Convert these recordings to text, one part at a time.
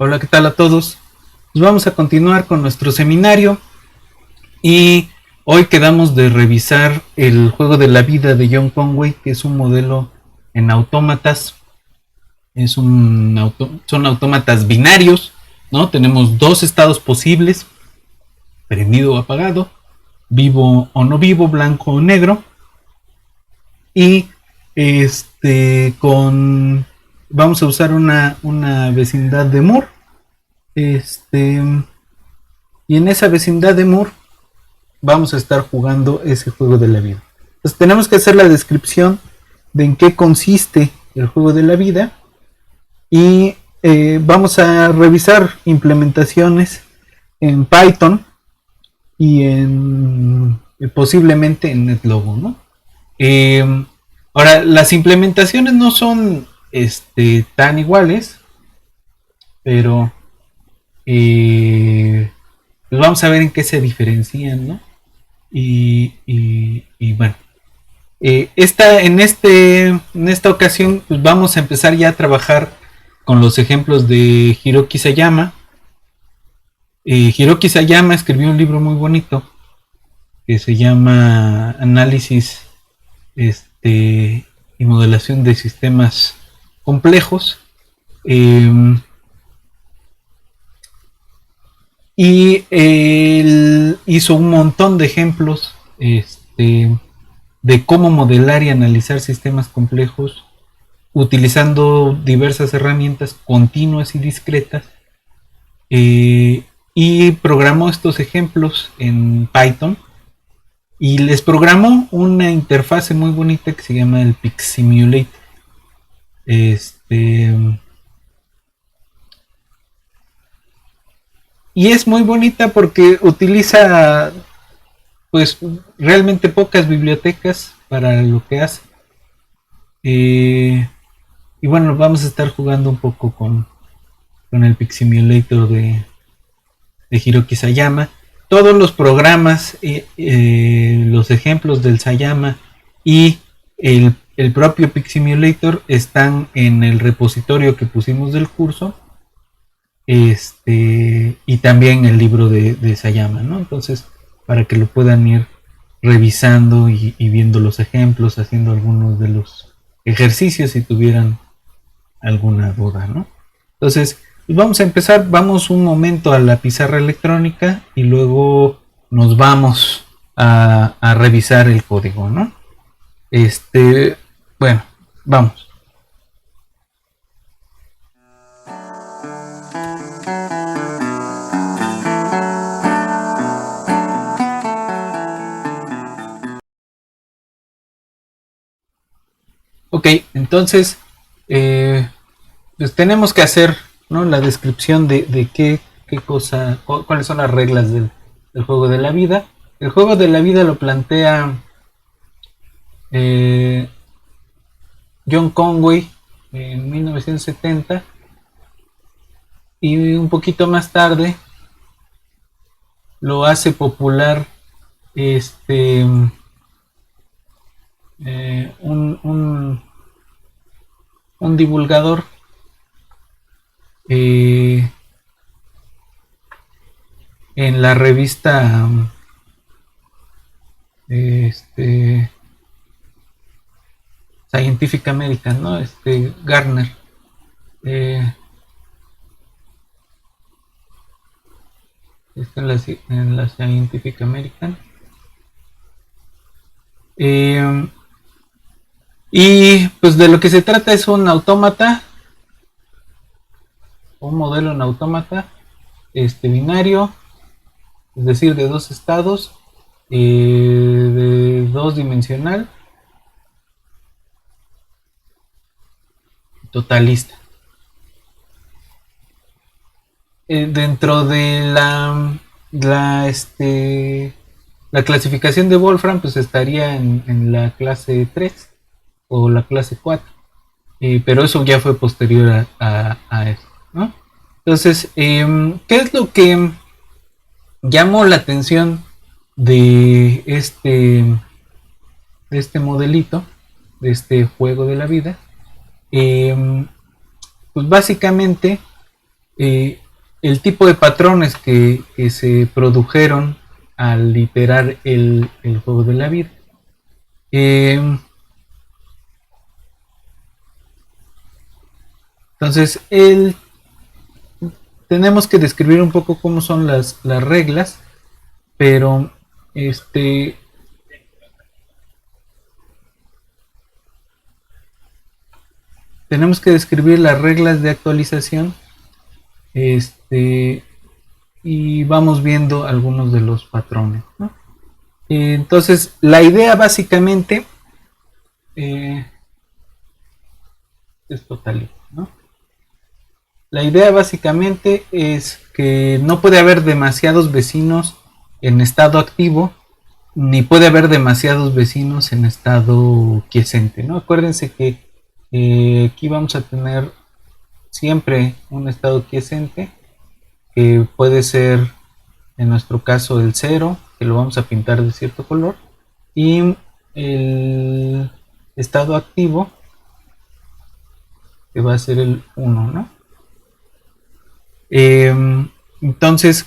Hola, ¿qué tal a todos? Pues vamos a continuar con nuestro seminario y hoy quedamos de revisar el juego de la vida de John Conway, que es un modelo en autómatas. Son autómatas binarios, ¿no? Tenemos dos estados posibles, prendido o apagado, vivo o no vivo, blanco o negro. Y vamos a usar una vecindad de Moore. Este, y en esa vecindad de Moore vamos a estar jugando ese juego de la vida. Entonces tenemos que hacer la descripción de en qué consiste el juego de la vida y vamos a revisar implementaciones en Python y posiblemente en NetLogo, ¿no? Ahora, las implementaciones no son tan iguales, pero pues vamos a ver en qué se diferencian, ¿no? Y bueno, en esta ocasión pues vamos a empezar ya a trabajar con los ejemplos de Hiroki Sayama. Hiroki Sayama escribió un libro muy bonito que se llama Análisis y modelación de sistemas complejos. Y él hizo un montón de ejemplos de cómo modelar y analizar sistemas complejos utilizando diversas herramientas continuas y discretas, y programó estos ejemplos en Python y les programó una interfase muy bonita que se llama el PixSimulator. Y es muy bonita porque utiliza pues realmente pocas bibliotecas para lo que hace. Y bueno, vamos a estar jugando un poco con el PixSimulator de Hiroki Sayama. Todos los programas, los ejemplos del Sayama y el propio PixSimulator están en el repositorio que pusimos del curso, y también el libro de Sayama, ¿no? Entonces, para que lo puedan ir revisando y viendo los ejemplos, haciendo algunos de los ejercicios si tuvieran alguna duda, ¿no? Entonces, vamos a empezar, vamos un momento a la pizarra electrónica y luego nos vamos a revisar el código, ¿no? Bueno, vamos. Ok, entonces pues tenemos que hacer, ¿no?, la descripción de qué cosa, cuáles son las reglas del juego de la vida. El juego de la vida lo plantea John Conway en 1970 y un poquito más tarde lo hace popular un divulgador en la revista Scientific American, ¿no? Gardner. Está en la Scientific American. Y pues de lo que se trata es un autómata, un modelo en autómata binario, es decir, de dos estados, de dos dimensional, totalista. Dentro de la clasificación de Wolfram, pues estaría en la clase 3 o la clase 4, pero eso ya fue posterior a eso, ¿no? Entonces, ¿qué es lo que llamó la atención de este modelito, de este juego de la vida? Pues básicamente eh, el tipo de patrones que se produjeron al iterar el juego de la vida. Eh, entonces, tenemos que describir un poco cómo son las reglas, pero este, tenemos que describir las reglas de actualización, este, y vamos viendo algunos de los patrones, ¿no? Entonces, la idea básicamente eh, es total, ¿no? La idea básicamente es que no puede haber demasiados vecinos en estado activo, ni puede haber demasiados vecinos en estado quiescente, ¿no? Acuérdense que aquí vamos a tener siempre un estado quiescente, que puede ser en nuestro caso el 0, que lo vamos a pintar de cierto color, y el estado activo, que va a ser el 1, ¿no? Entonces,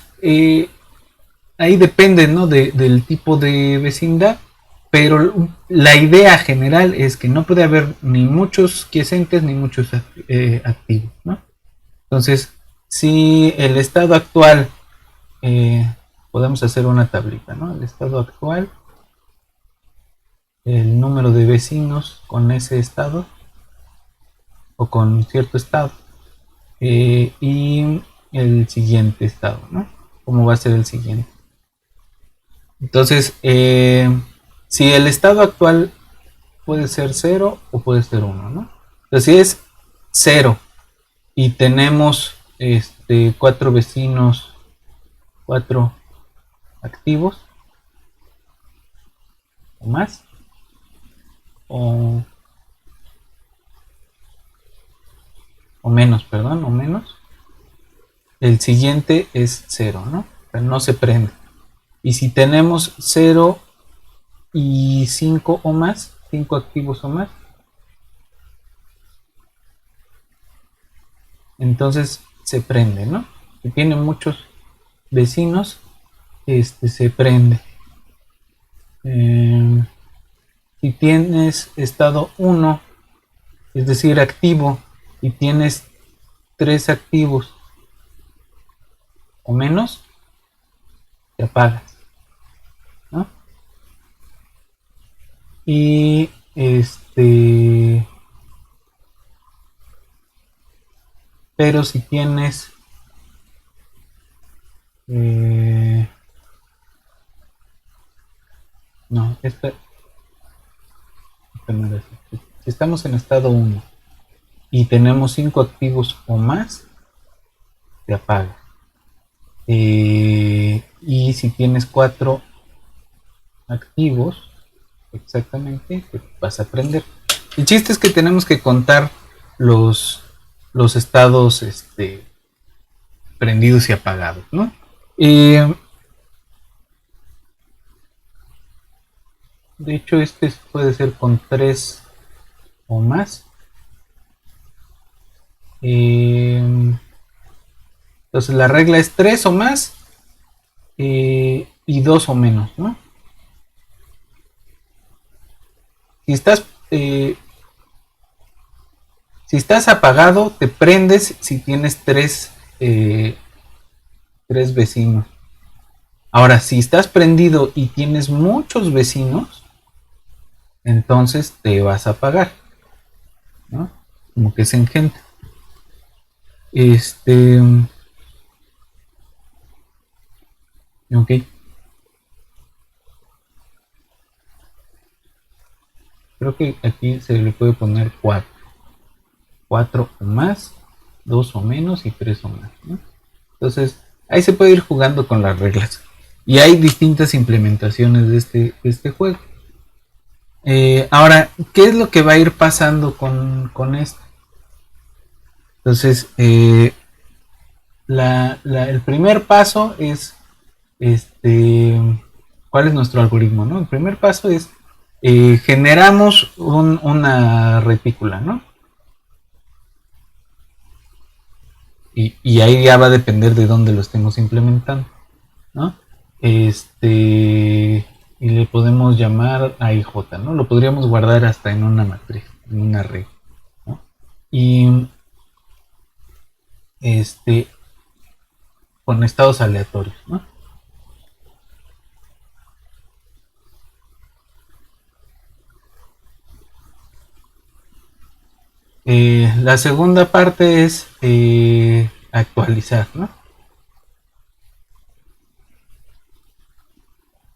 ahí depende, ¿no? Del tipo de vecindad, pero la idea general es que no puede haber ni muchos quiescentes ni muchos activos, ¿no? Entonces, si el estado actual, podemos hacer una tablita, ¿no? El estado actual, el número de vecinos con ese estado o con cierto estado, y el siguiente estado, ¿no? ¿Cómo va a ser el siguiente? Entonces, si el estado actual puede ser 0 o puede ser 1, ¿no? Entonces, si es 0 y tenemos 4 vecinos, 4 activos o más, o, o menos, perdón, o menos, el siguiente es 0, ¿no? O sea, no se prende. Y si tenemos 0 y 5 o más, 5 activos o más, entonces se prende, ¿no? Si tiene muchos vecinos, se prende. Si tienes estado 1, es decir, activo, y tienes 3 activos o menos, te apagas, ¿no? Y pero si tienes no, si estamos en estado 1 y tenemos 5 activos o más, te apaga. Y si tienes 4 activos, exactamente, te vas a prender. El chiste es que tenemos que contar los, los estados prendidos y apagados, ¿no? De hecho, puede ser con 3 o más. Entonces la regla es 3 o más, y 2 o menos, ¿no? Si estás, eh, si estás apagado, te prendes si tienes 3 vecinos. Ahora, si estás prendido y tienes muchos vecinos, entonces te vas a apagar, ¿no? Como que es en gente. Ok. Creo que aquí se le puede poner 4. 4 o más, 2 o menos y 3 o más, ¿no? Entonces, ahí se puede ir jugando con las reglas. Y hay distintas implementaciones de este juego. Ahora, ¿qué es lo que va a ir pasando con esto? Entonces, el primer paso es, ¿cuál es nuestro algoritmo? ¿No? El primer paso es, generamos una retícula, ¿no? y ahí ya va a depender de dónde lo estemos implementando, ¿no? Y le podemos llamar a IJ, ¿no? Lo podríamos guardar hasta en una matriz, en un array, ¿no? Y con estados aleatorios, ¿no? La segunda parte es actualizar, ¿no?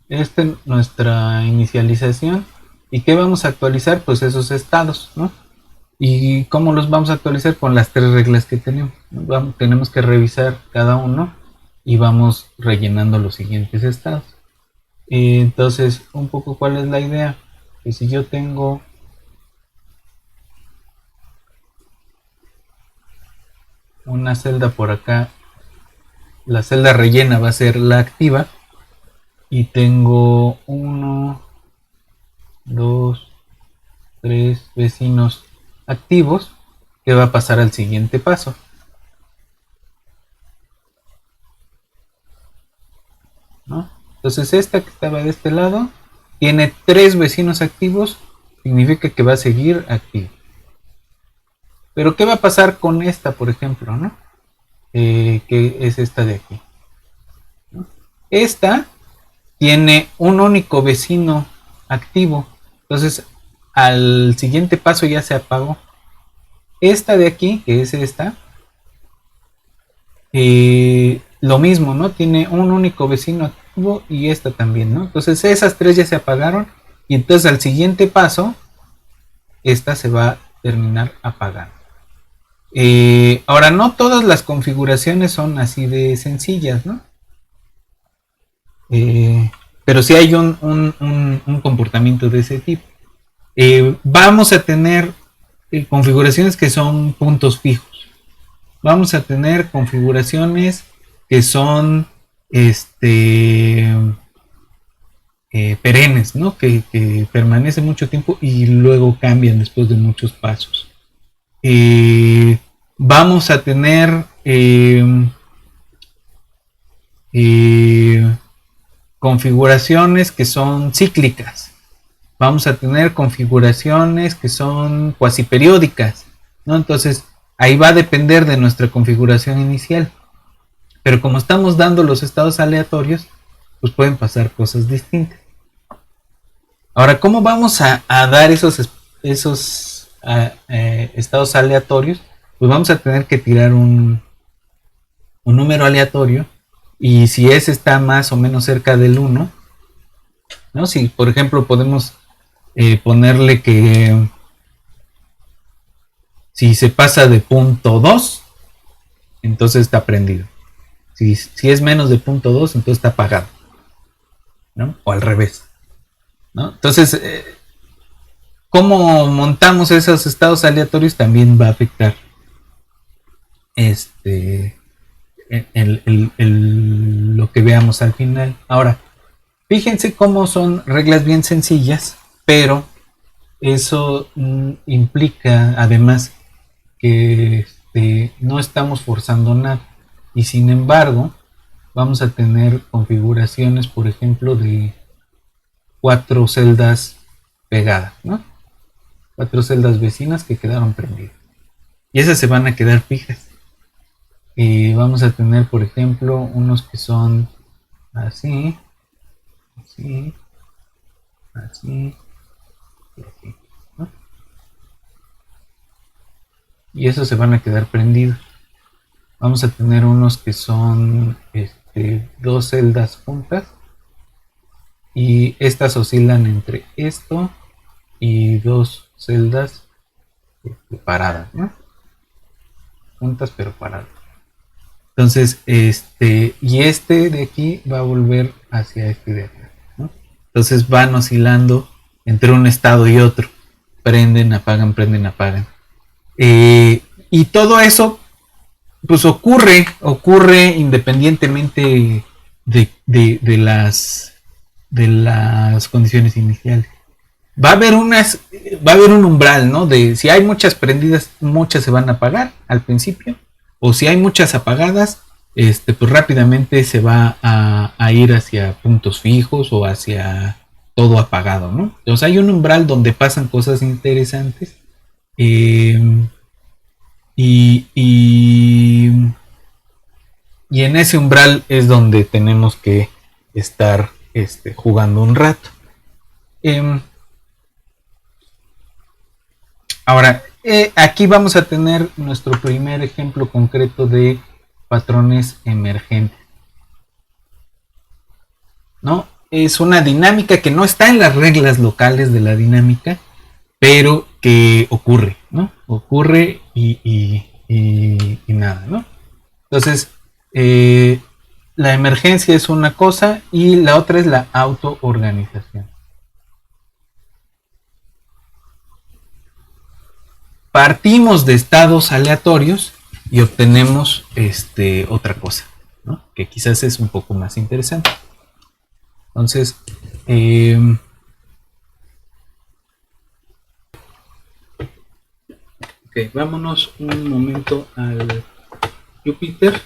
Esta es nuestra inicialización. ¿Y qué vamos a actualizar? Pues esos estados, ¿no? ¿Y cómo los vamos a actualizar? Con las tres reglas que tenemos, ¿no? Tenemos que revisar cada uno y vamos rellenando los siguientes estados. Entonces, un poco cuál es la idea. Que si yo tengo una celda por acá, la celda rellena va a ser la activa, y tengo 1, 2, 3 vecinos activos, que va a pasar al siguiente paso. ¿No? Entonces esta que estaba de este lado tiene 3 vecinos activos, significa que va a seguir activo. Pero ¿qué va a pasar con esta, por ejemplo, ¿no? Que es esta de aquí, ¿no? Esta tiene un único vecino activo, entonces al siguiente paso ya se apagó. Esta de aquí, que es esta, lo mismo, ¿no? Tiene un único vecino activo y esta también, ¿no? Entonces esas tres ya se apagaron y entonces al siguiente paso esta se va a terminar apagando. Ahora, no todas las configuraciones son así de sencillas, ¿no? Pero sí hay un comportamiento de ese tipo. Vamos a tener configuraciones que son puntos fijos. Vamos a tener configuraciones que son perennes, ¿no? Que permanecen mucho tiempo y luego cambian después de muchos pasos. Vamos a tener configuraciones que son cíclicas. Vamos a tener configuraciones que son cuasi periódicas, ¿no? Entonces, ahí va a depender de nuestra configuración inicial. Pero como estamos dando los estados aleatorios, pues pueden pasar cosas distintas. Ahora, ¿cómo vamos a dar esos estados aleatorios? Pues vamos a tener que tirar un número aleatorio, y si ese está más o menos cerca del 1, ¿no? Si por ejemplo podemos ponerle que si se pasa de punto 2, entonces está prendido. Si es menos de punto 2, entonces está apagado, ¿no? O al revés, ¿no? Entonces, cómo montamos esos estados aleatorios también va a afectar lo que veamos al final. Ahora, fíjense cómo son reglas bien sencillas, pero eso implica además que no estamos forzando nada, y sin embargo vamos a tener configuraciones, por ejemplo, de 4 celdas pegadas, ¿no? 4 celdas vecinas que quedaron prendidas, y esas se van a quedar fijas. Vamos a tener, por ejemplo, unos que son así, así, así y así, ¿no? Y esos se van a quedar prendidos. Vamos a tener unos que son 2 celdas juntas, y estas oscilan entre esto y 2 celdas paradas, ¿no? Juntas pero paradas. Entonces, y de aquí va a volver hacia de acá, ¿no? Entonces van oscilando entre un estado y otro. Prenden, apagan, prenden, apagan. Y todo eso, pues ocurre independientemente de las condiciones iniciales. Va a haber un umbral, ¿no? De si hay muchas prendidas, muchas se van a apagar al principio, o si hay muchas apagadas, pues rápidamente se va a ir hacia puntos fijos o hacia todo apagado, ¿no? Entonces hay un umbral donde pasan cosas interesantes, eh, y, y, y en ese umbral es donde tenemos que estar jugando un rato. Eh, Ahora, aquí vamos a tener nuestro primer ejemplo concreto de patrones emergentes, ¿no? Es una dinámica que no está en las reglas locales de la dinámica, pero que ocurre, ¿no? Ocurre y nada, ¿no? Entonces, la emergencia es una cosa y la otra es la autoorganización. Partimos de estados aleatorios y obtenemos otra cosa, ¿no? Que quizás es un poco más interesante. Entonces, ok, vámonos un momento al Júpiter.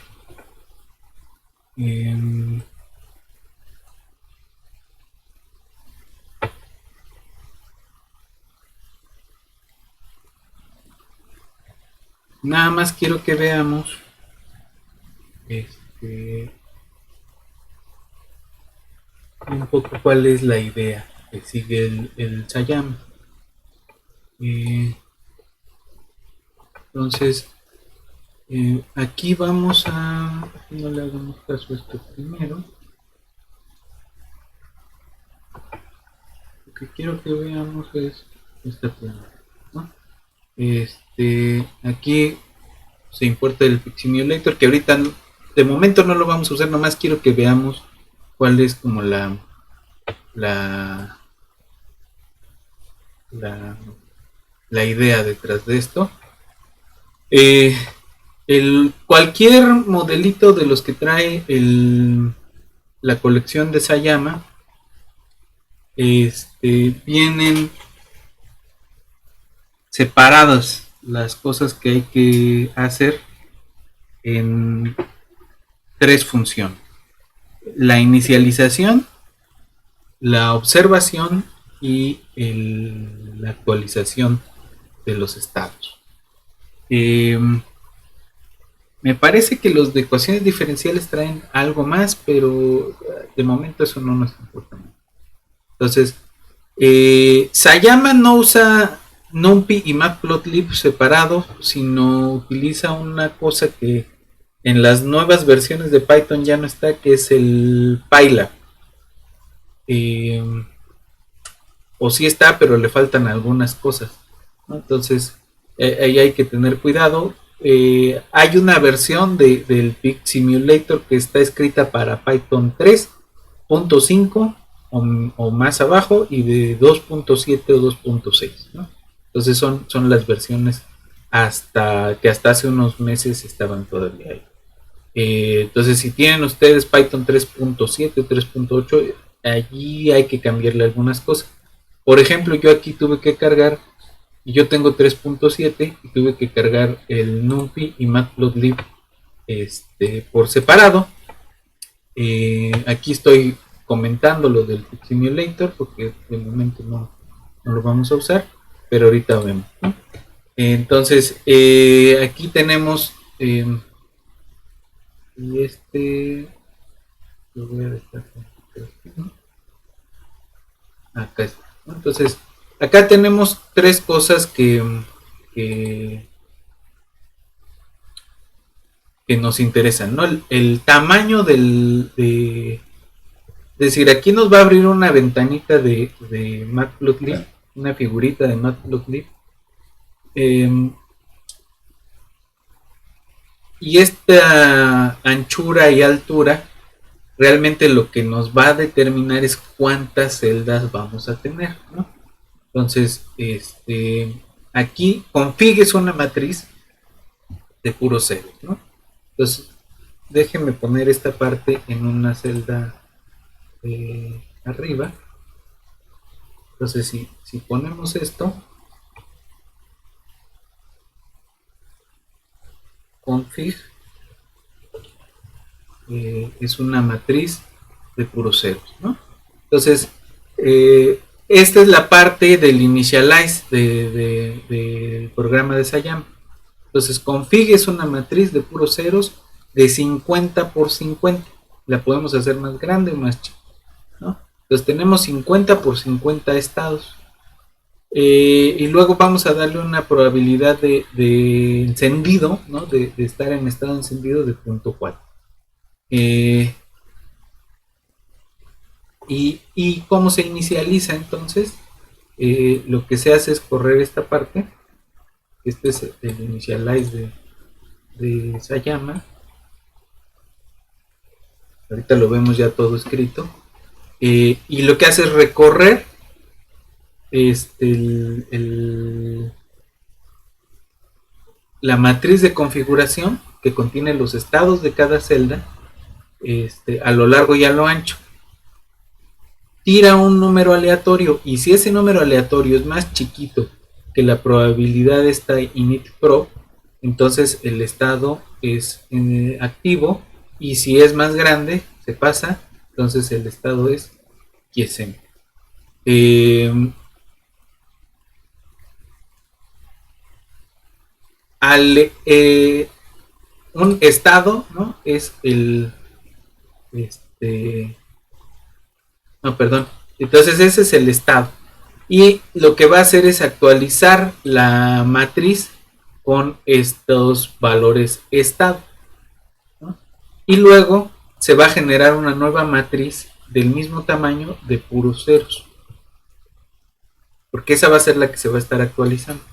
Nada más quiero que veamos un poco cuál es la idea que sigue el Sayama. Entonces, aquí vamos a... No le hagamos caso a esto primero. Lo que quiero que veamos es esta plana, ¿no? Aquí se importa el Simulator, que ahorita de momento no lo vamos a usar, nomás quiero que veamos cuál es como la la idea detrás de esto. Cualquier modelito de los que trae la colección de Sayama, vienen separadas las cosas que hay que hacer en tres funciones: la inicialización, la observación y la actualización de los estados. Me parece que los de ecuaciones diferenciales traen algo más, pero de momento eso no nos importa mucho. Entonces, Sayama no usa NumPy y Matplotlib separados, sino utiliza una cosa que en las nuevas versiones de Python ya no está, que es el Pylab. O sí está, pero le faltan algunas cosas, ¿no? Entonces, ahí hay que tener cuidado. Hay una versión del Pig Simulator que está escrita para Python 3.5 o más abajo, y de 2.7 o 2.6, ¿no? Entonces son las versiones que hasta hace unos meses estaban todavía ahí. Entonces, si tienen ustedes Python 3.7 o 3.8, allí hay que cambiarle algunas cosas. Por ejemplo, yo aquí tuve que cargar, y yo tengo 3.7 y tuve que cargar el NumPy y Matplotlib por separado. Aquí estoy comentando lo del Simulator porque de momento no lo vamos a usar, pero ahorita vemos, ¿no? Entonces, aquí tenemos y lo voy a dejar aquí, ¿no? Acá está, ¿no? Entonces, acá tenemos tres cosas que, que nos interesan, ¿no? El tamaño es decir, aquí nos va a abrir una ventanita de Matplotlib, una figurita de Matplotlib. Y esta anchura y altura realmente lo que nos va a determinar es cuántas celdas vamos a tener, ¿no? Entonces, aquí config es una matriz de puros ceros, ¿no? Entonces, déjenme poner esta parte en una celda arriba. Entonces, si ponemos esto, config es una matriz de puros ceros, ¿no? Entonces, esta es la parte del initialize del programa de Sayama. Entonces, config es una matriz de puros ceros de 50 por 50. La podemos hacer más grande o más chica, ¿no? Entonces, tenemos 50 por 50 estados. Y luego vamos a darle una probabilidad de encendido, ¿no? De estar en estado encendido de 0.4. Y cómo se inicializa entonces, lo que se hace es correr esta parte. Este es el initialize de Sayama. Ahorita lo vemos ya todo escrito. Y lo que hace es recorrer la matriz de configuración que contiene los estados de cada celda a lo largo y a lo ancho. Tira un número aleatorio, y si ese número aleatorio es más chiquito que la probabilidad de esta init_proc, entonces el estado es activo, y si es más grande, se pasa, entonces el estado es quiescente. Un estado, ¿no? Es no, perdón. Entonces ese es el estado. Y lo que va a hacer es actualizar la matriz con estos valores estado, ¿no? Y luego se va a generar una nueva matriz del mismo tamaño de puros ceros, porque esa va a ser la que se va a estar actualizando.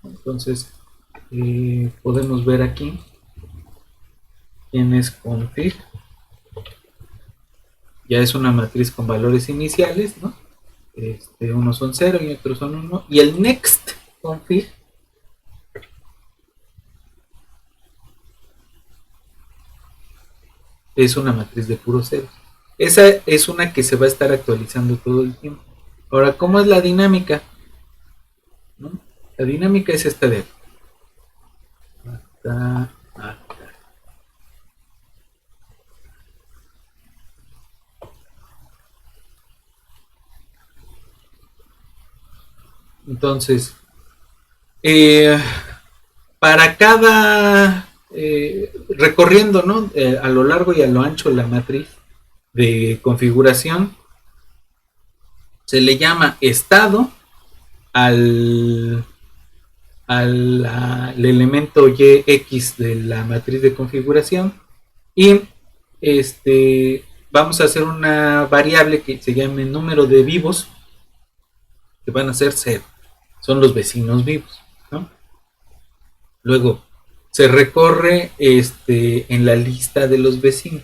Entonces podemos ver aquí quién es config. Ya es una matriz con valores iniciales, ¿no? Unos son 0 y otros son 1. Y el next config es una matriz de puros ceros. Esa es una que se va a estar actualizando todo el tiempo. Ahora, ¿cómo es la dinámica? ¿No? La dinámica es esta de aquí. Hasta acá. Entonces, para cada recorriendo, ¿no? A lo largo y a lo ancho de la matriz de configuración, se le llama estado al elemento YX de la matriz de configuración, y vamos a hacer una variable que se llame número de vivos, que van a ser 0, son los vecinos vivos, ¿no? Luego se recorre en la lista de los vecinos,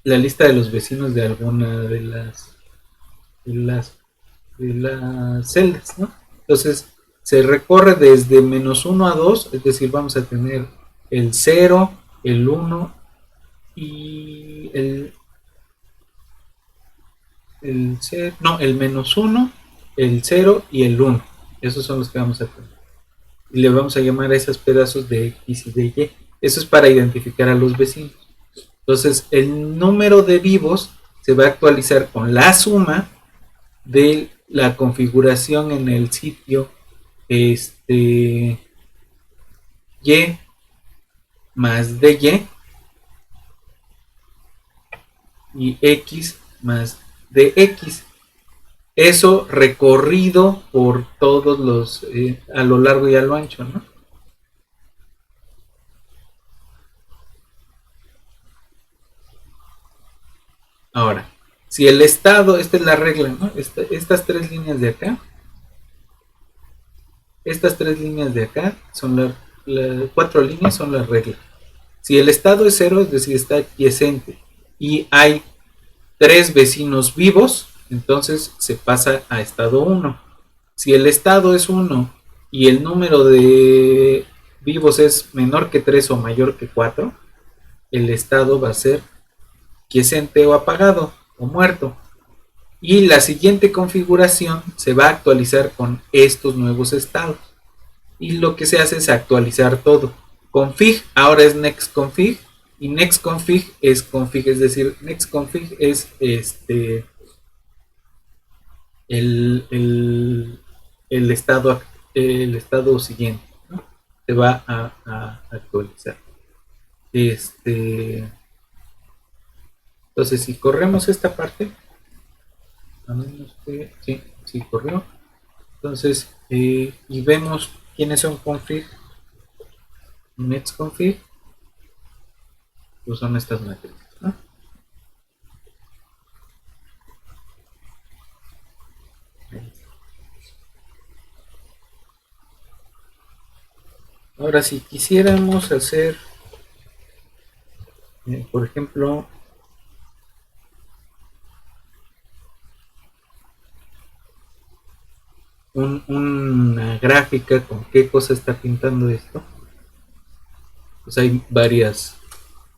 la lista de los vecinos de alguna de las celdas, ¿no? Entonces se recorre desde -1 a 2, es decir, vamos a tener el 0, el 1 y el -1, el 0 y el 1. Esos son los que vamos a tener. Y le vamos a llamar a esos pedazos de X y de Y. Eso es para identificar a los vecinos. Entonces, el número de vivos se va a actualizar con la suma de la configuración en el sitio Y más DY y X más DX. Eso recorrido por todos los a lo largo y a lo ancho, ¿no? Ahora, si el estado, esta es la regla, ¿no? Estas tres líneas de acá, son las 4 líneas son las reglas. Si el estado es 0, es decir, está adyacente y hay 3 vecinos vivos, entonces se pasa a estado 1. Si el estado es 1 y el número de vivos es menor que 3 o mayor que 4, el estado va a ser quiescente o apagado o muerto. Y la siguiente configuración se va a actualizar con estos nuevos estados. y lo que se hace es actualizar todo. Config ahora es nextconfig y nextconfig es config, es decir, nextconfig es el, el estado el estado siguiente, ¿no? Se va a actualizar. Entonces si corremos esta parte, a menos que sí, sí corrió. Entonces y vemos quiénes son config, nextconfig, pues son estas matrices, ¿no? Ahora, si quisiéramos hacer, por ejemplo, una gráfica con qué cosa está pintando esto, pues hay varias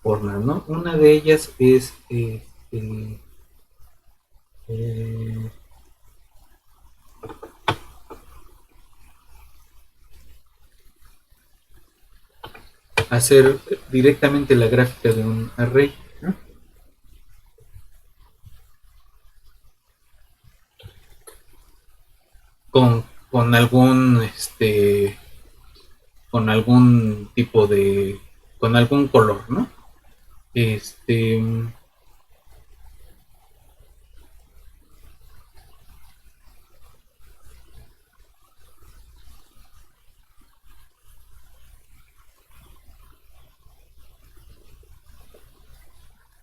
formas, ¿no? Una de ellas es eh, hacer directamente la gráfica de un array, ¿no? Con algún con algún tipo de con algún color, ¿no? Este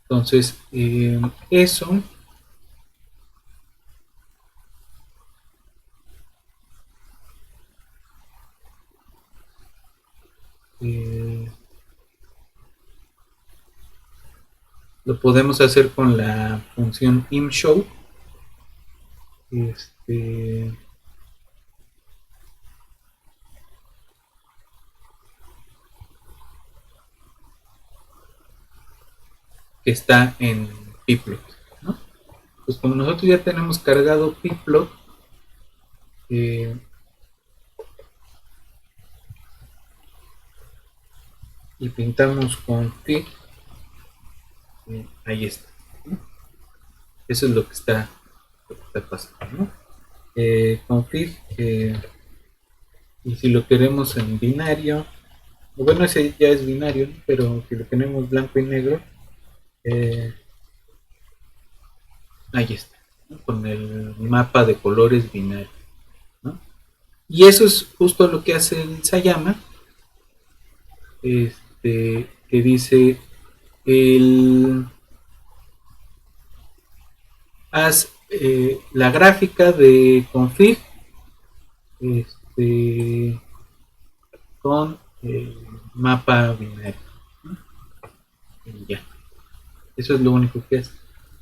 entonces eso eh, lo podemos hacer con la función imshow, este, que está en Pplot, ¿no? Pues como nosotros ya tenemos cargado Pplot, eh, y pintamos config, ahí está, ¿no? Eso es lo que está pasando, ¿no? Config, y si lo queremos en binario, bueno, ese ya es binario, ¿no? Pero si lo tenemos blanco y negro, eh, ahí está, ¿no? Con el mapa de colores binario, ¿no? Y eso es justo lo que hace el Sayama, que dice el haz la gráfica de config este, con el mapa binario, ¿no? Y ya, eso es lo único que hace.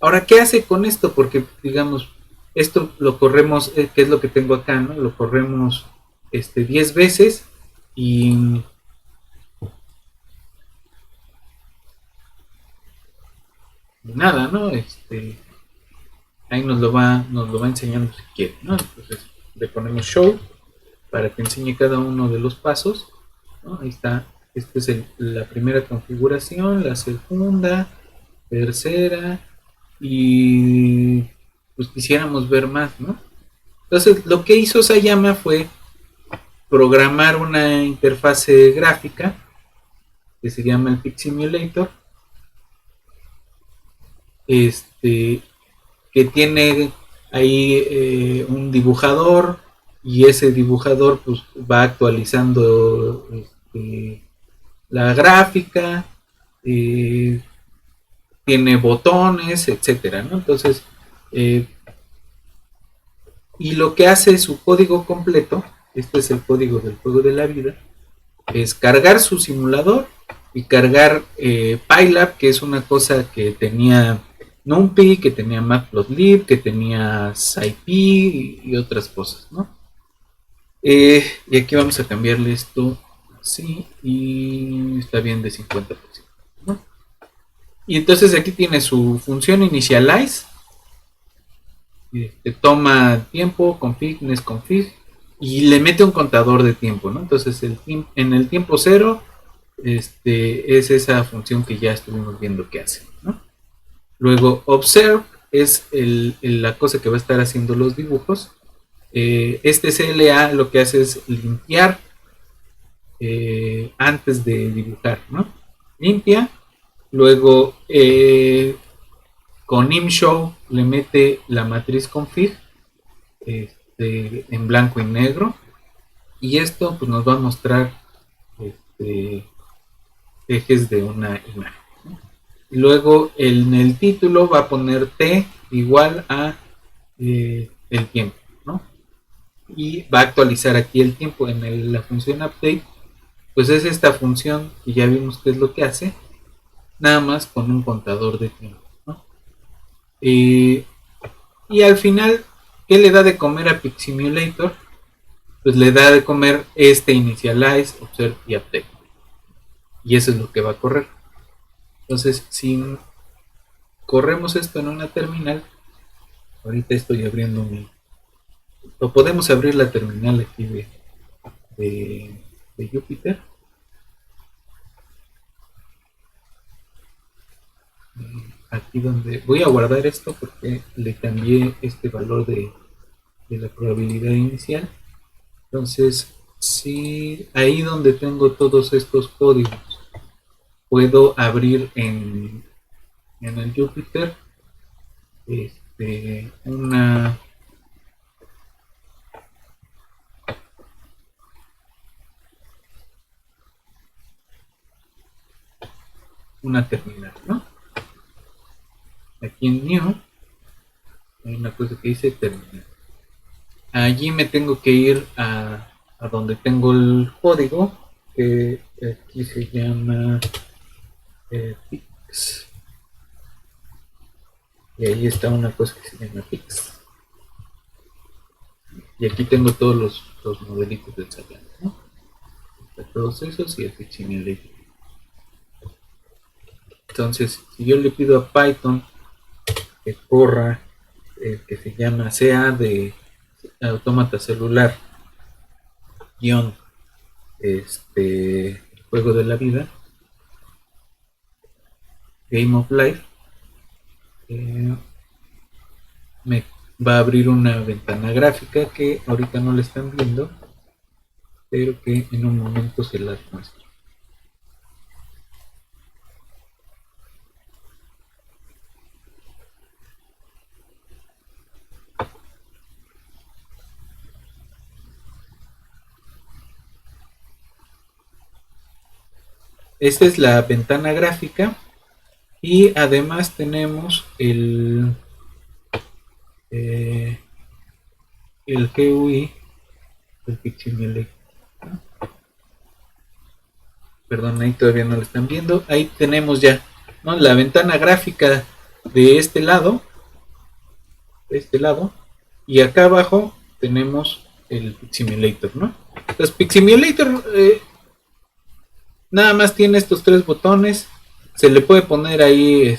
Ahora, ¿qué hace con esto? Porque, digamos, esto lo corremos, que es lo que tengo acá, ¿no? Lo corremos 10 veces y nada, ¿no? Ahí nos lo va enseñando si quiere, ¿no? Entonces le ponemos show para que enseñe cada uno de los pasos, ¿no? Ahí está, esta es la primera configuración, la segunda, tercera, y pues quisiéramos ver más, ¿no? Entonces lo que hizo Sayama fue programar una interfase gráfica que se llama el Piximulator, este, que tiene ahí un dibujador y ese dibujador pues va actualizando la gráfica, eh, tiene botones, etcétera, ¿no? Entonces, eh, y lo que hace su código completo, este es el código del juego de la vida, es cargar su simulador y cargar Pylab, que es una cosa que tenía NumPy, que tenía Matplotlib, que tenía SciPy y otras cosas, ¿no? Y aquí vamos a cambiarle esto así y está bien de 50%, ¿no? Y entonces aquí tiene su función initialize, toma tiempo, config, nesconfig, y le mete un contador de tiempo, ¿no? Entonces en el tiempo cero es esa función que ya estuvimos viendo que hace, ¿no? Luego observe es la cosa que va a estar haciendo los dibujos. Este CLA lo que hace es limpiar antes de dibujar, ¿no? Limpia, luego con ImShow le mete la matriz config en blanco y negro, y esto pues nos va a mostrar este, ejes de una imagen, ¿no? Y luego en el título va a poner t igual a el tiempo, ¿no? Y va a actualizar aquí el tiempo en la función update. Pues es esta función que ya vimos qué es lo que hace, nada más con un contador de tiempo, ¿no? Y al final, ¿qué le da de comer a PixSimulator? Pues le da de comer initialize, observe y update. Y eso es lo que va a correr. Entonces, si corremos esto en una terminal, ahorita estoy abriendo o podemos abrir la terminal aquí de Jupyter. Aquí donde voy a guardar esto porque le cambié este valor de la probabilidad inicial. Entonces, si ahí donde tengo todos estos códigos, puedo abrir en el Jupyter una terminal, ¿no? Aquí en New hay una cosa que dice terminal. Allí me tengo que ir a donde tengo el código, que aquí se llama Pix. Y ahí está una cosa que se llama Pix. Y aquí tengo todos los modelitos de Sagan, ¿no? Todos esos y el PixSimulator. Entonces, si yo le pido a Python que corra que se llama CA de autómata celular guión juego de la vida, Game of Life, me va a abrir una ventana gráfica que ahorita no la están viendo, pero que en un momento se las muestro. Esta es la ventana gráfica y además tenemos el GUI del PixSimulator. Perdón, ahí todavía no lo están viendo. Ahí tenemos ya, ¿no?, la ventana gráfica de este lado, y acá abajo tenemos el PixSimulator, ¿no? Entonces PixSimulator nada más tiene estos tres botones. Se le puede poner ahí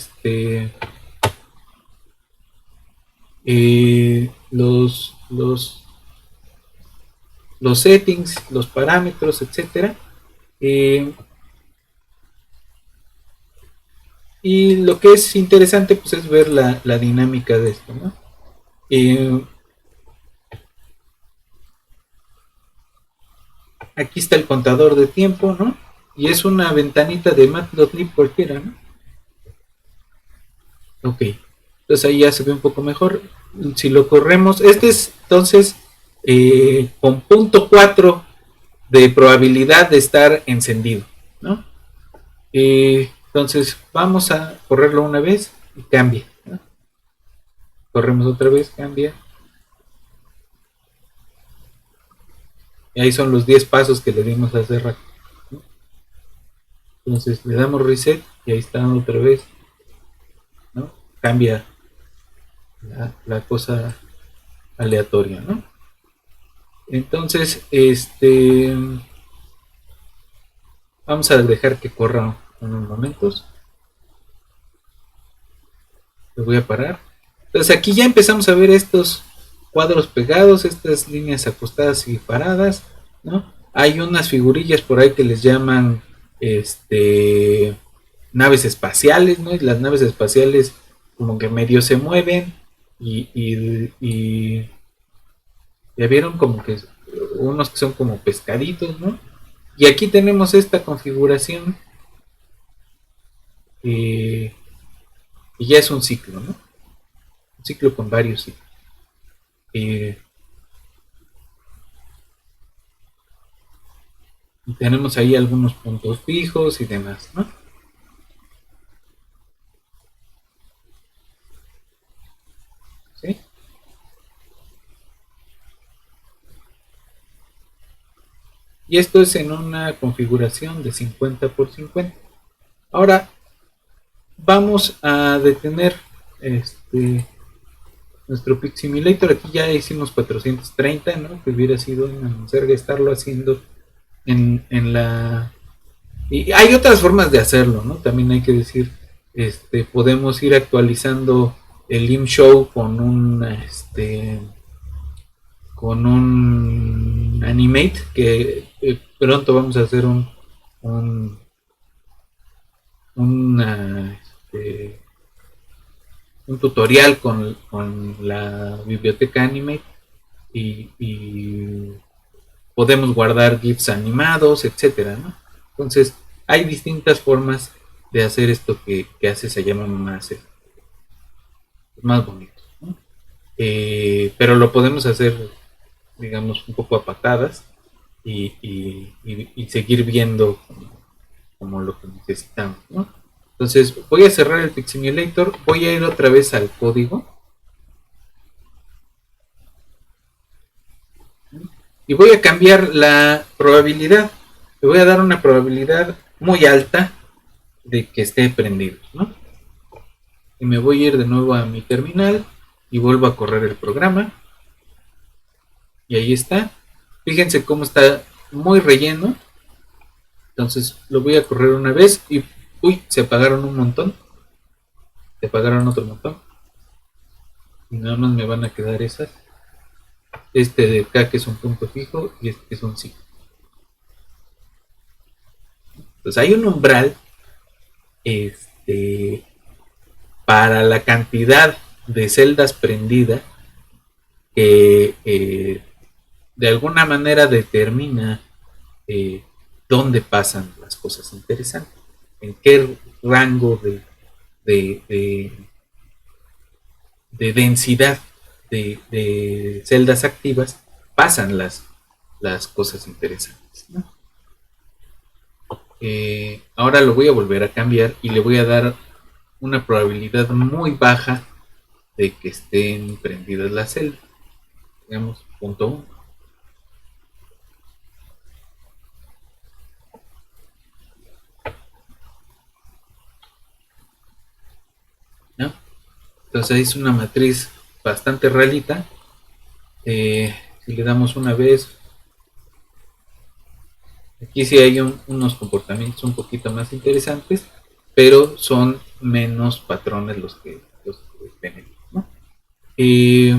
los settings, los parámetros, etcétera. Y lo que es interesante pues es ver la dinámica de esto, ¿no? Aquí está el contador de tiempo, ¿no? Y es una ventanita de Matplotlib cualquiera, ¿no? Ok, entonces ahí ya se ve un poco mejor. Si lo corremos, este es entonces con 0.4 de probabilidad de estar encendido, ¿no? Entonces vamos a correrlo una vez y cambia, ¿no? Corremos otra vez, cambia. Y ahí son los 10 pasos que le dimos hace rato, ¿no? Entonces le damos reset y ahí está otra vez, ¿no? Cambia la cosa aleatoria, ¿no? Entonces, vamos a dejar que corra unos momentos. Lo voy a parar. Entonces aquí ya empezamos a ver estos cuadros pegados, estas líneas acostadas y paradas, ¿no? Hay unas figurillas por ahí que les llaman naves espaciales, ¿no? Y las naves espaciales como que medio se mueven y ya vieron como que unos que son como pescaditos, ¿no? Y aquí tenemos esta configuración eh, y ya es un ciclo, ¿no? Un ciclo con varios ciclos. Eh, y tenemos ahí algunos puntos fijos y demás, ¿no? ¿Sí? Y esto es en una configuración de 50 por 50. Ahora vamos a detener nuestro Piximulator. Aquí ya hicimos 430, ¿no? Que hubiera sido una monserga estarlo haciendo en la... Y hay otras formas de hacerlo, ¿no? También hay que decir, podemos ir actualizando el ImShow con un animate que pronto vamos a hacer un una, un tutorial con la biblioteca Animate y podemos guardar GIFs animados, etcétera, ¿no? Entonces, hay distintas formas de hacer esto que hace se llama más bonito, ¿no? Pero lo podemos hacer, digamos, un poco a patadas y seguir viendo como lo que necesitamos, ¿no? Entonces voy a cerrar el Piximulator, voy a ir otra vez al código y voy a cambiar la probabilidad. Le voy a dar una probabilidad muy alta de que esté prendido, ¿no? Y me voy a ir de nuevo a mi terminal y vuelvo a correr el programa. Y ahí está. Fíjense cómo está muy relleno. Entonces lo voy a correr una vez y uy, se apagaron un montón. Se apagaron otro montón. Y nada más me van a quedar esas. Este de acá que es un punto fijo y este que es un ciclo. Entonces hay un umbral este, para la cantidad de celdas prendidas que de alguna manera determina eh, dónde pasan las cosas interesantes, en qué rango de densidad de celdas activas pasan las cosas interesantes, ¿no? Ahora lo voy a volver a cambiar y le voy a dar una probabilidad muy baja de que estén prendidas las celdas. Digamos, punto 1. ¿No? Entonces es una matriz bastante realita. Si le damos una vez, aquí sí hay unos comportamientos un poquito más interesantes, pero son menos patrones los que tenemos, ¿no? Eh,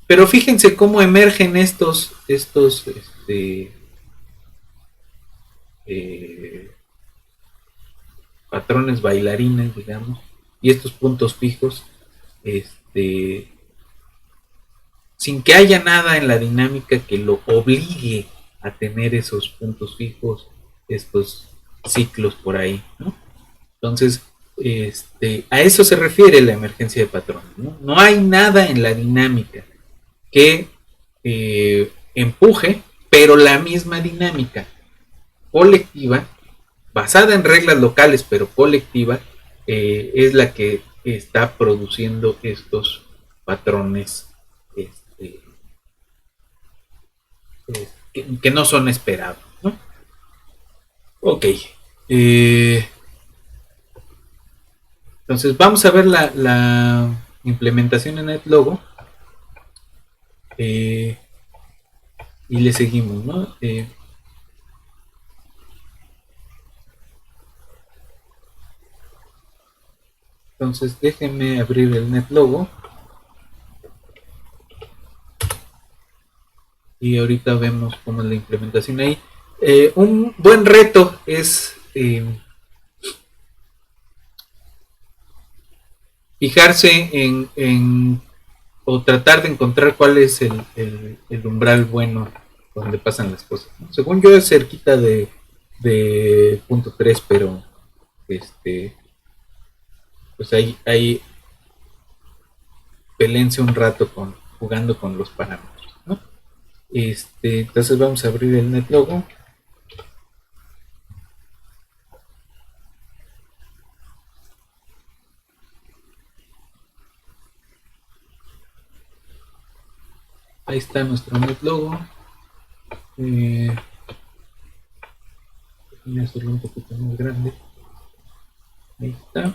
pero fíjense cómo emergen estos eh, patrones bailarines, digamos, y estos puntos fijos, este, sin que haya nada en la dinámica que lo obligue a tener esos puntos fijos, estos ciclos por ahí, ¿no? Entonces, a eso se refiere la emergencia de patrones, ¿no? No hay nada en la dinámica que empuje, pero la misma dinámica colectiva, basada en reglas locales, pero colectiva, es la que está produciendo estos patrones este, que no son esperados, ¿no? Ok. Eh, entonces vamos a ver la implementación en NetLogo eh, y le seguimos, ¿no? Entonces déjenme abrir el NetLogo y ahorita vemos cómo es la implementación ahí. Un buen reto es fijarse o tratar de encontrar cuál es el umbral bueno donde pasan las cosas, ¿no? Según yo es cerquita de punto 3, pero pues ahí pelense un rato jugando con los parámetros, ¿no? Entonces vamos a abrir el NetLogo. Ahí está nuestro NetLogo. Voy a hacerlo un poquito más grande. Ahí está.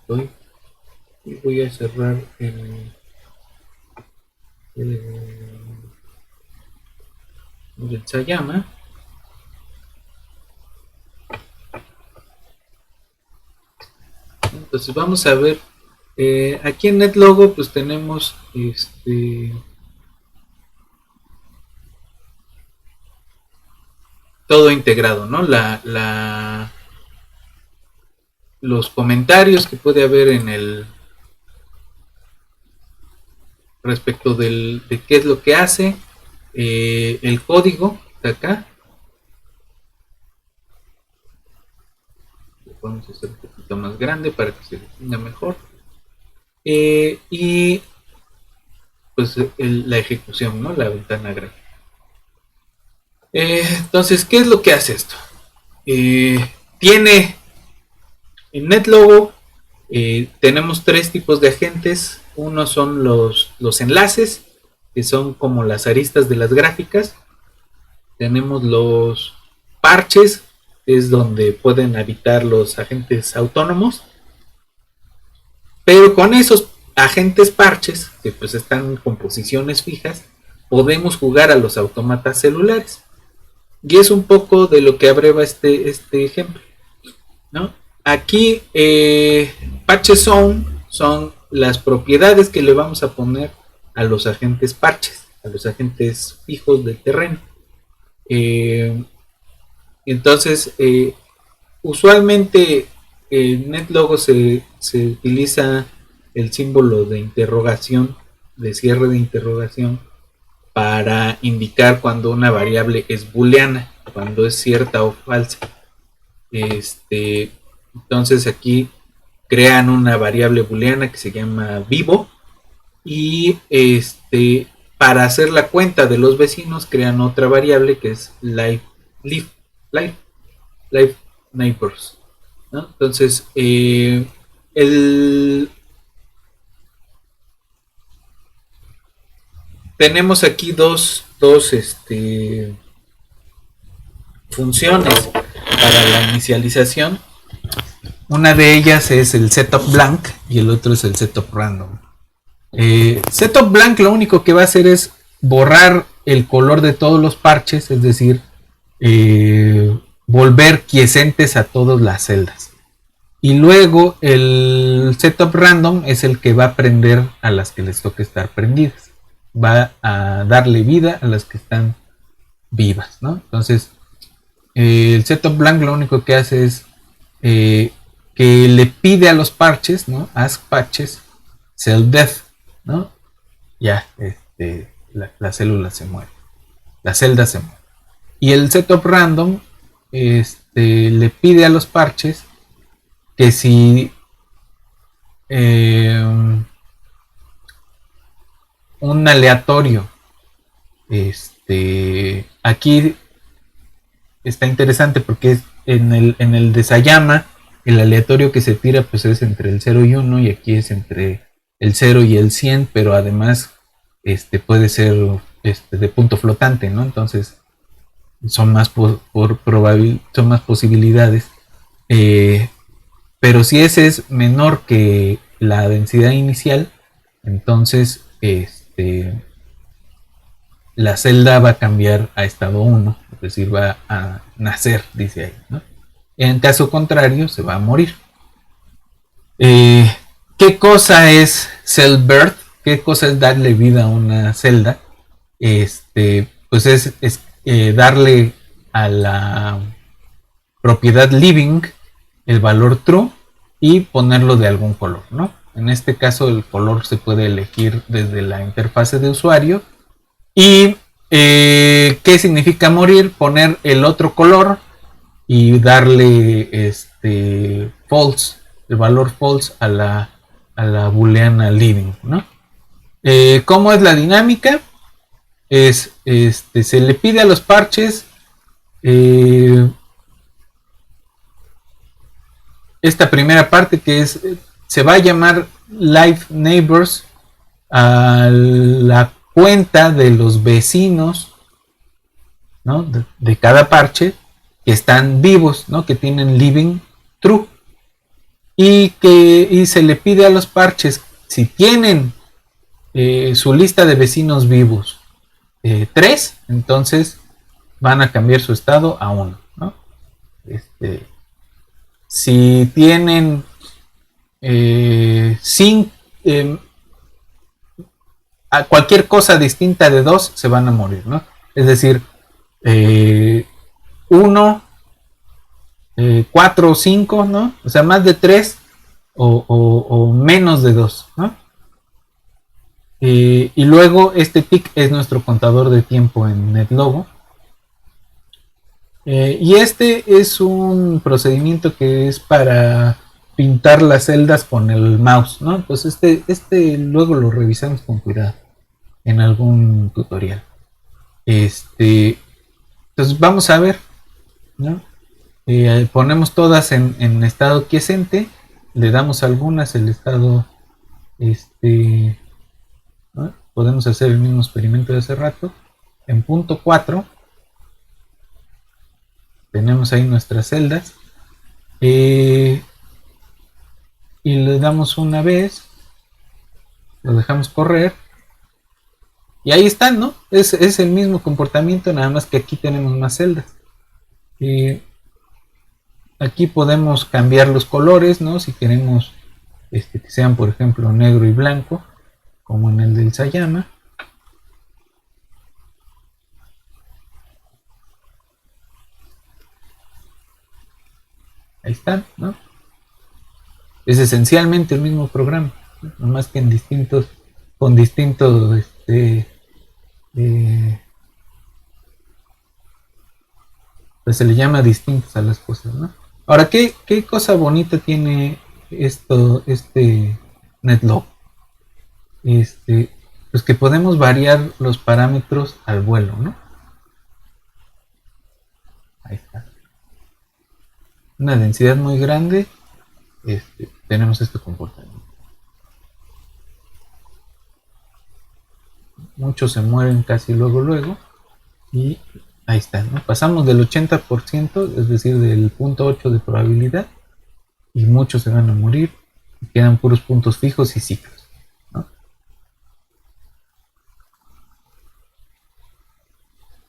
Estoy. Y voy a cerrar el Sayama. Entonces vamos a ver. Aquí en NetLogo pues tenemos todo integrado, ¿no? Los comentarios que puede haber en el respecto de qué es lo que hace, el código de acá. Lo podemos hacer un poquito más grande para que se distinga mejor. Y pues la ejecución, ¿no? La ventana gráfica. Entonces, ¿qué es lo que hace esto? Tiene en NetLogo tenemos tres tipos de agentes. Uno son los enlaces, que son como las aristas de las gráficas. Tenemos los parches, es donde pueden habitar los agentes autónomos. Pero con esos agentes parches, que pues están con posiciones fijas, podemos jugar a los autómatas celulares. Y es un poco de lo que abreva este ejemplo, ¿no? Aquí parches son las propiedades que le vamos a poner a los agentes parches, a los agentes fijos del terreno. Entonces, usualmente en NetLogo se utiliza el símbolo de interrogación, de cierre de interrogación, para indicar cuando una variable es booleana, cuando es cierta o falsa. Entonces aquí crean una variable booleana que se llama vivo y para hacer la cuenta de los vecinos crean otra variable que es live neighbors, ¿no? Entonces tenemos aquí dos funciones para la inicialización. Una de ellas es el setup blank y el otro es el setup random. Setup blank lo único que va a hacer es borrar el color de todos los parches, es decir, volver quiescentes a todas las celdas. Y luego el setup random es el que va a prender a las que les toque estar prendidas. Va a darle vida a las que están vivas, ¿no? Entonces, el setup blank lo único que hace es que le pide a los parches, ¿no? Ask patches, cell death, ¿no? Ya, la célula se muere, la celda se muere. Y el setup random le pide a los parches que si un aleatorio, aquí está interesante porque en el de Sayama el aleatorio que se tira pues es entre el 0 y 1 y aquí es entre el 0 y el 100, pero además puede ser de punto flotante, ¿no? Entonces son más son más posibilidades, pero si ese es menor que la densidad inicial, entonces la celda va a cambiar a estado 1, es decir, va a nacer, dice ahí, ¿no? En caso contrario, se va a morir. ¿Qué cosa es cell birth? ¿Qué cosa es darle vida a una celda? Pues es darle a la propiedad living el valor true y ponerlo de algún color, ¿no? En este caso el color se puede elegir desde la interfase de usuario. Y ¿qué significa morir? Poner el otro color y darle false, el valor false a la booleana living, ¿no? ¿Cómo es la dinámica? Se le pide a los parches esta primera parte que se va a llamar live neighbors a la cuenta de los vecinos, ¿no? de cada parche que están vivos, ¿no? Que tienen living true, y se le pide a los parches, si tienen su lista de vecinos vivos 3, entonces van a cambiar su estado a 1, ¿no? Si tienen a cualquier cosa distinta de 2 se van a morir, ¿no? Es decir, 1, 4 o 5, ¿no? O sea, más de 3 o menos de 2, ¿no? Y luego este tick es nuestro contador de tiempo en NetLogo. Y este es un procedimiento que es para pintar las celdas con el mouse, ¿no? Pues este luego lo revisamos con cuidado en algún tutorial. Entonces vamos a ver, ¿no? Ponemos todas en estado quiescente, le damos algunas el estado, ¿no? Podemos hacer el mismo experimento de hace rato. En punto 4 tenemos ahí nuestras celdas y le damos una vez, lo dejamos correr y ahí están, ¿no? Es el mismo comportamiento, nada más que aquí tenemos más celdas. Aquí podemos cambiar los colores, ¿no? Si queremos que sean, por ejemplo, negro y blanco, como en el del Sayama. Ahí están, ¿no? Es esencialmente el mismo programa, ¿no? Nomás que con distintos pues se le llama distintos a las cosas, ¿no? Ahora, ¿qué cosa bonita tiene NetLogo? Pues que podemos variar los parámetros al vuelo, ¿no? Ahí está. Una densidad muy grande, tenemos este comportamiento. Muchos se mueren casi luego y ahí está, ¿no? Pasamos del 80%, es decir, del 0.8 de probabilidad, y muchos se van a morir y quedan puros puntos fijos y ciclos, ¿no?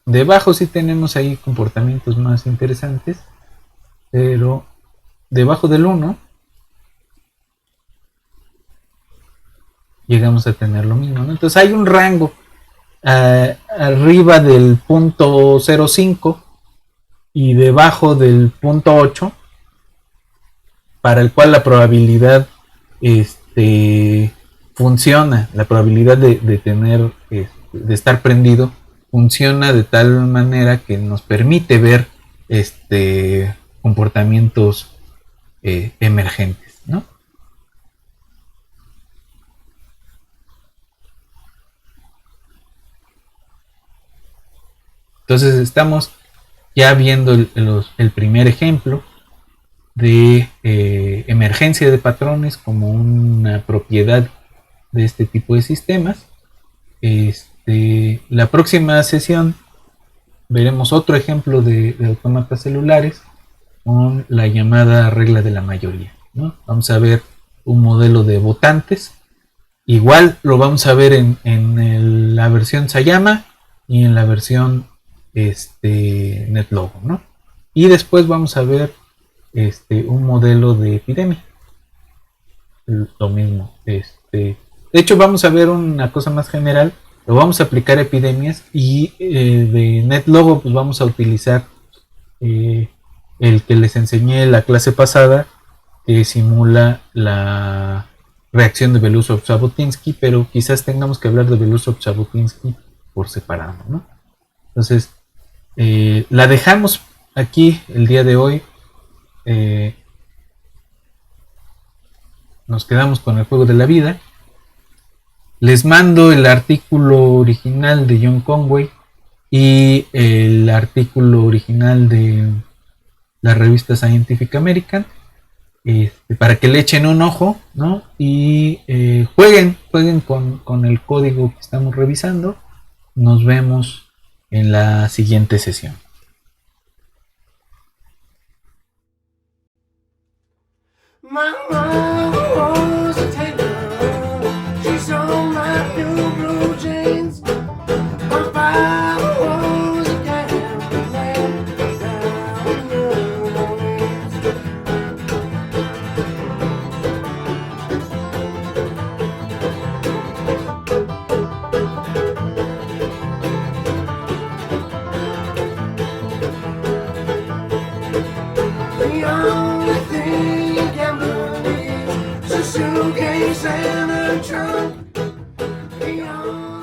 Debajo sí tenemos ahí comportamientos más interesantes, pero debajo del 1 llegamos a tener lo mismo, ¿no? Entonces hay un rango arriba del 0.05 y debajo del 0.8 para el cual la probabilidad funciona, la probabilidad de tener de estar prendido funciona de tal manera que nos permite ver comportamientos emergentes, ¿no? Entonces estamos ya viendo el primer ejemplo de emergencia de patrones como una propiedad de este tipo de sistemas. La próxima sesión veremos otro ejemplo de autómatas celulares con la llamada regla de la mayoría, ¿no? Vamos a ver un modelo de votantes. Igual lo vamos a ver en la versión Sayama, y en la versión NetLogo, ¿no? Y después vamos a ver un modelo de epidemia. Lo mismo. De hecho, vamos a ver una cosa más general. Lo vamos a aplicar a epidemias y de NetLogo pues vamos a utilizar el que les enseñé la clase pasada, que simula la reacción de Belousov-Zhabotinsky, pero quizás tengamos que hablar de Belousov-Zhabotinsky por separado, ¿no? Entonces, la dejamos aquí el día de hoy. Nos quedamos con el juego de la vida. Les mando el artículo original de John Conway y el artículo original de la revista Scientific American, para que le echen un ojo, ¿no? Y jueguen con el código que estamos revisando. Nos vemos en la siguiente sesión. My mother was a tailor. She saw my new blue jeans. My father was a gambler down in New Orleans. The only thing a gambler needs is a suitcase and a trunk. The only